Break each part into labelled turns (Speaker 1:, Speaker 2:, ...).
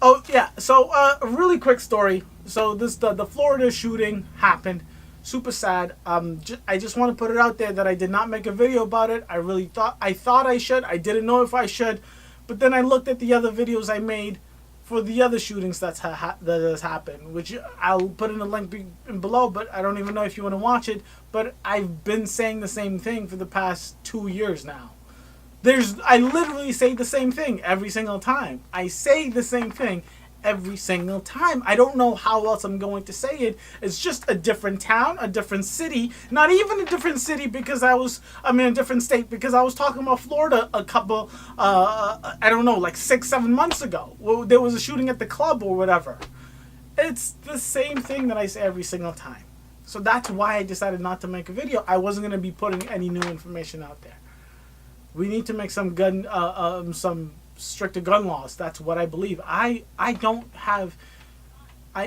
Speaker 1: Oh yeah. So a really quick story. So the Florida shooting happened. Super sad. I just want to put it out there that I did not make a video about it. I thought I should. I didn't know if I should, but then I looked at the other videos I made for the other shootings that has happened, which I'll put in the link below. But I don't even know if you want to watch it. But I've been saying the same thing for the past 2 years now. I literally say the same thing every single time. I say the same thing every single time. I don't know how else I'm going to say it. It's just a different town, a different city. Not even a different city because I'm in a different state because I was talking about Florida a couple, I don't know, like 6-7 months ago. Well, there was a shooting at the club or whatever. It's the same thing that I say every single time. So that's why I decided not to make a video. I wasn't going to be putting any new information out there. We need to make some stricter gun laws. That's what I believe. I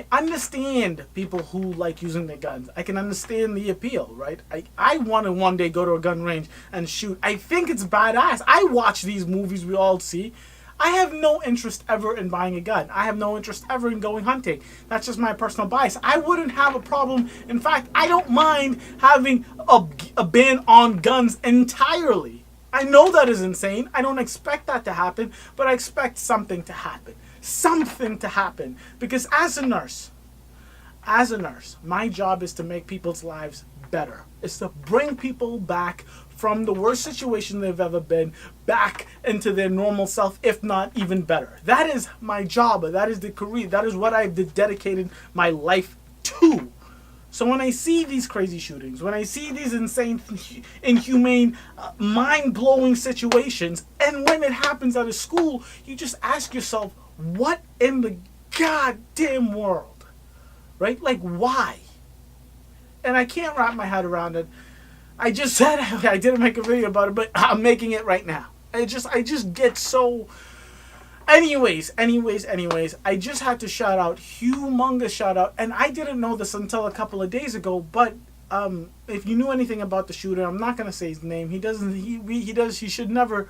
Speaker 1: understand people who like using their guns. I can understand the appeal, right? I want to one day go to a gun range and shoot. I think it's badass. I watch these movies we all see. I have no interest ever in buying a gun. I have no interest ever in going hunting. That's just my personal bias. I wouldn't have a problem. In fact, I don't mind having a ban on guns entirely. I know that is insane. I don't expect that to happen, but I expect something to happen. Something to happen. Because as a nurse, my job is to make people's lives better. It's to bring people back from the worst situation they've ever been back into their normal self, if not even better. That is my job. That is the career. That is what I've dedicated my life to. So when I see these crazy shootings, when I see these insane, inhumane, mind-blowing situations, and when it happens at a school, you just ask yourself, what in the goddamn world? Right? Like, why? And I can't wrap my head around it. I just said I didn't make a video about it, but I'm making it right now. I just get so... Anyways, I just had to humongous shout out, and I didn't know this until a couple of days ago, but if you knew anything about the shooter, I'm not going to say his name. He should never,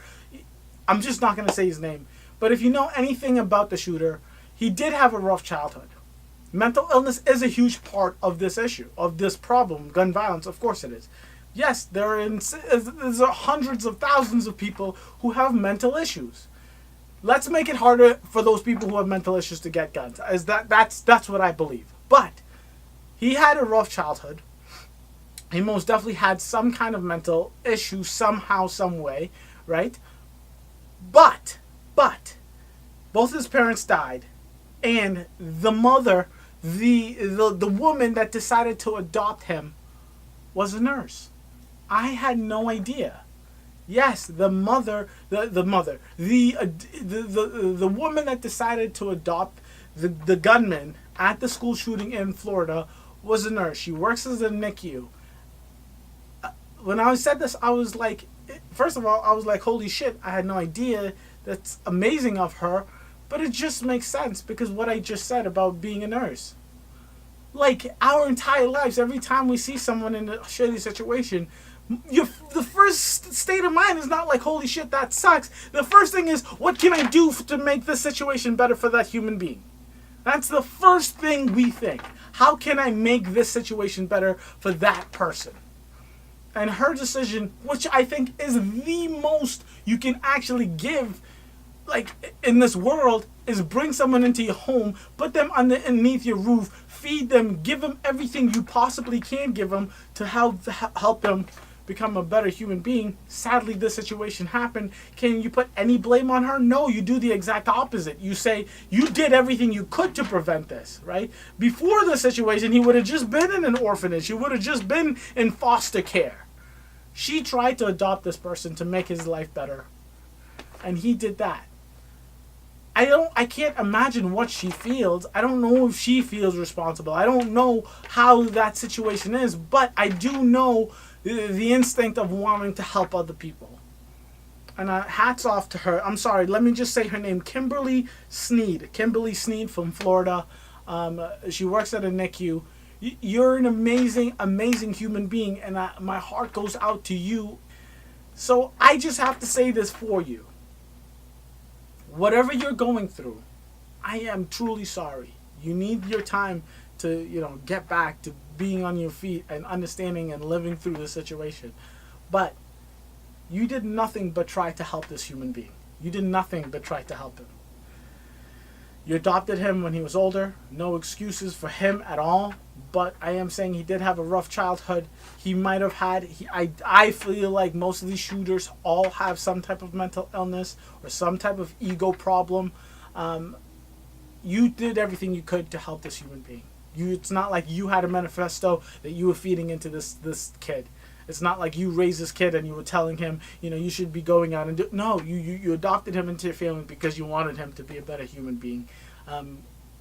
Speaker 1: I'm just not going to say his name. But if you know anything about the shooter, he did have a rough childhood. Mental illness is a huge part of this issue, of this problem, gun violence, of course it is. Yes, there's hundreds of thousands of people who have mental issues. Let's make it harder for those people who have mental issues to get guns. That's what I believe. But he had a rough childhood. He most definitely had some kind of mental issue somehow, some way, right? But both his parents died, and the mother, the woman that decided to adopt him, was a nurse. I had no idea. Yes, the woman that decided to adopt the gunman at the school shooting in Florida was a nurse. She works as a NICU. When I said this, I was like, first of all, I was like, holy shit, I had no idea. That's amazing of her. But it just makes sense because what I just said about being a nurse. Like, our entire lives, every time we see someone in a shitty situation, the first state of mind is not like, holy shit, that sucks. The first thing is, what can I do to make this situation better for that human being? That's the first thing we think. How can I make this situation better for that person? And her decision, which I think is the most you can actually give, like, in this world, is bring someone into your home, put them underneath your roof, feed them, give them everything you possibly can give them to help them become a better human being. Sadly, this situation happened. Can you put any blame on her? No, you do the exact opposite. You say you did everything you could to prevent this, right? Before the situation, he would have just been in an orphanage. He would have just been in foster care. She tried to adopt this person to make his life better, and he did that. I can't imagine what she feels. I don't know if she feels responsible. I don't know how that situation is, but I do know the instinct of wanting to help other people. And hats off to her. I'm sorry, let me just say her name, Kimberly Snead. Kimberly Snead from Florida. She works at a NICU. You're an amazing, amazing human being, and my heart goes out to you. So I just have to say this for you. Whatever you're going through, I am truly sorry. You need your time to, get back to being on your feet and understanding and living through the situation. But you did nothing but try to help this human being. You did nothing but try to help him. You adopted him when he was older. No excuses for him at all. But I am saying he did have a rough childhood. He might have had... I feel like most of these shooters all have some type of mental illness or some type of ego problem. You did everything you could to help this human being. It's not like you had a manifesto that you were feeding into this kid. It's not like you raised this kid and you were telling him, you should be going out and do... No, you adopted him into your family because you wanted him to be a better human being.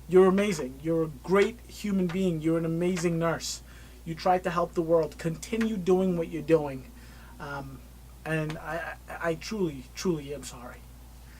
Speaker 1: You're amazing. You're a great human being. You're an amazing nurse. You tried to help the world. Continue doing what you're doing. And I truly, truly am sorry.